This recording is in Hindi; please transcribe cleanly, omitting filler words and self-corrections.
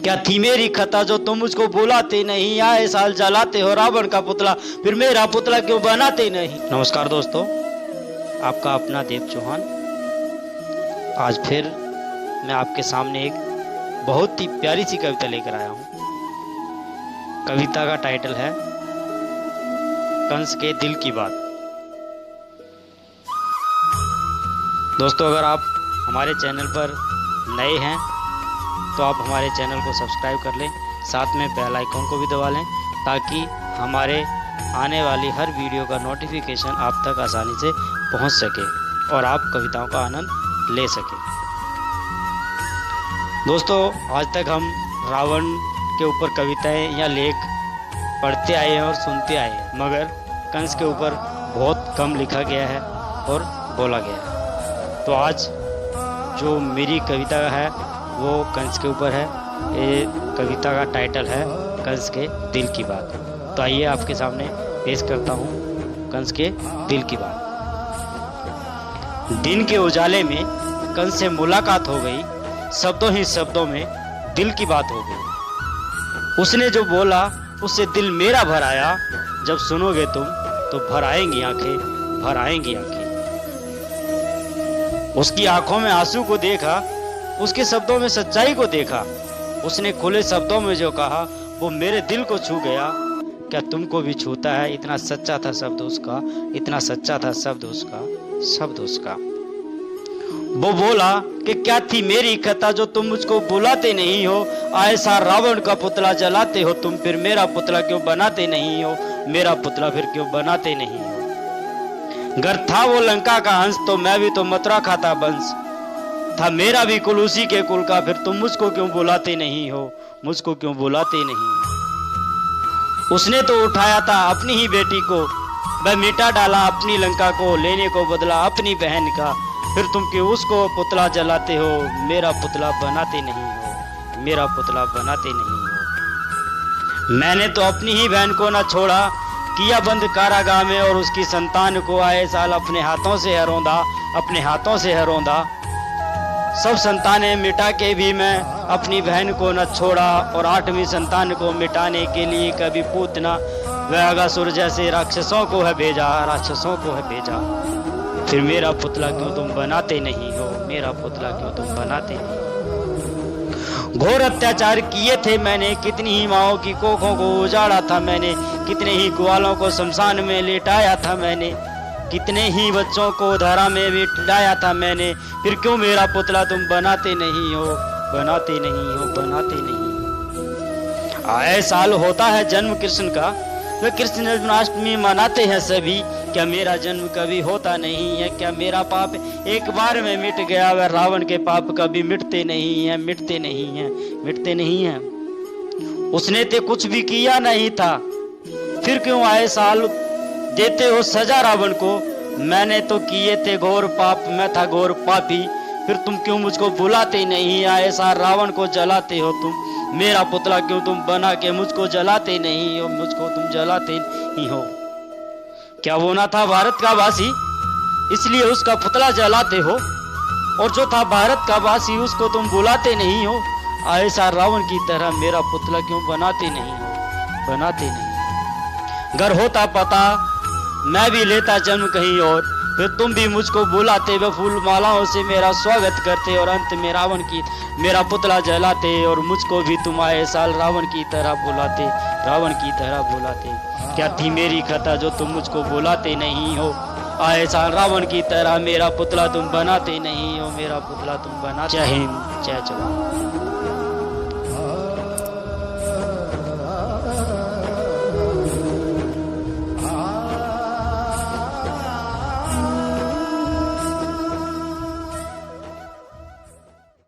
क्या थी मेरी खता जो तुम मुझको बुलाते नहीं, आए साल जलाते हो रावण का पुतला, फिर मेरा पुतला क्यों बनाते नहीं। नमस्कार दोस्तों, आपका अपना देव चौहान आज फिर मैं आपके सामने एक बहुत ही प्यारी सी कविता लेकर आया हूँ। कविता का टाइटल है कंस के दिल की बात। दोस्तों, अगर आप हमारे चैनल पर नए हैं तो आप हमारे चैनल को सब्सक्राइब कर लें, साथ में बेल आइकन को भी दबा लें ताकि हमारे आने वाली हर वीडियो का नोटिफिकेशन आप तक आसानी से पहुंच सके और आप कविताओं का आनंद ले सकें। दोस्तों, आज तक हम रावण के ऊपर कविताएं या लेख पढ़ते आए हैं और सुनते आए हैं, मगर कंस के ऊपर बहुत कम लिखा गया है और बोला गया है। तो आज जो मेरी कविता है वो कंस के ऊपर है। ये कविता का टाइटल है कंस के दिल की बात। तो आइए आपके सामने पेश करता हूँ कंस के दिल की बात। दिन के उजाले में कंस से मुलाकात हो गई, शब्दों ही शब्दों में दिल की बात हो गई। उसने जो बोला उससे दिल मेरा भर आया, जब सुनोगे तुम तो भर आएंगी आंखें, भर आएंगी आंखें। उसकी आंखों में आंसू को देखा, उसके शब्दों में सच्चाई को देखा। उसने खुले शब्दों में जो कहा वो मेरे दिल को छू गया। क्या तुमको भी छूता है? इतना सच्चा था शब्द उसका, इतना सच्चा था शब्द उसका। वो बोला कि क्या थी मेरी खता जो तुम मुझको बुलाते नहीं हो, आए सार रावण का पुतला जलाते हो तुम, फिर मेरा पुतला क्यों बनाते नहीं हो, मेरा पुतला फिर क्यों बनाते नहीं हो। घर था वो लंका का हंस तो मैं भी तो मथुरा खाता बंस, था मेरा भी कुल उसी के कुल का, फिर तुम मुझको क्यों बुलाते नहीं हो, मुझको क्यों बुलाते नहीं हो। उसने तो उठाया था अपनी ही बेटी को, वह मिटा डाला अपनी लंका को, लेने को बदला अपनी बहन का, फिर तुम क्यों उसको पुतला जलाते हो, मेरा पुतला बनाते नहीं हो, मेरा पुतला बनाते नहीं हो। मैंने तो अपनी ही बहन को न छोड़ा, किया बंद कारागाह में, और उसकी संतान को आए साल अपने हाथों से हरौंदा, अपने हाथों से हरौंदा। सब संतानें मिटा के भी मैं अपनी बहन को न छोड़ा, और 8वीं संतान को मिटाने के लिए कभी पूतना वह अगासुर जैसे राक्षसों को है भेजा, राक्षसों को है भेजा। फिर मेरा पुतला क्यों तुम बनाते नहीं हो, मेरा पुतला क्यों तुम बनाते नहीं हो। घोर अत्याचार किए थे मैंने, कितनी ही माओं की कोखों को उजाड़ा था मैंने, कितने ही ग्वालों को शमशान में लेटाया था मैंने, कितने ही बच्चों को धरा में भी डाया था मैंने, फिर क्यों मेरा पुतला तुम बनाते नहीं हो, बनाते नहीं हो, बनाते नहीं हो। आए साल होता है जन्म कृष्ण का, वे कृष्ण जन्माष्टमी मनाते हैं सभी, क्या मेरा जन्म कभी होता नहीं है, क्या मेरा पाप एक बार में मिट गया, वह रावण के पाप कभी मिटते नहीं है, मिटते नहीं है, मिटते नहीं है। उसने तो कुछ भी किया नहीं था, फिर क्यों आए साल देते हो सजा रावण को, मैंने तो किए थे घोर पाप, मैं था घोर पापी, फिर तुम क्यों मुझको बुलाते नहीं, आए सार रावण को जलाते हो तुम, मेरा पुतला क्यों तुम बना के मुझको जलाते नहीं हो, मुझको तुम जलाते नहीं हो। क्या वो ना था भारत का वासी, इसलिए उसका पुतला जलाते हो, और जो था भारत का वासी उसको तुम बुलाते नहीं हो, आए सार रावण की तरह मेरा पुतला क्यों बनाते नहीं हो, बनाते नहीं। घर होता पता मैं भी लेता जन्म कहीं और, फिर तुम भी मुझको बुलाते, वे फूल मालाओं से मेरा स्वागत करते, और अंत में रावण की मेरा पुतला जलाते, और मुझको भी तुम आए साल रावण की तरह बुलाते, रावण की तरह बुलाते। क्या थी मेरी खता जो तुम मुझको बुलाते नहीं हो, आए साल रावण की तरह मेरा पुतला तुम बनाते नहीं हो, मेरा पुतला तुम बनाते। जय हिंद, जय जवान।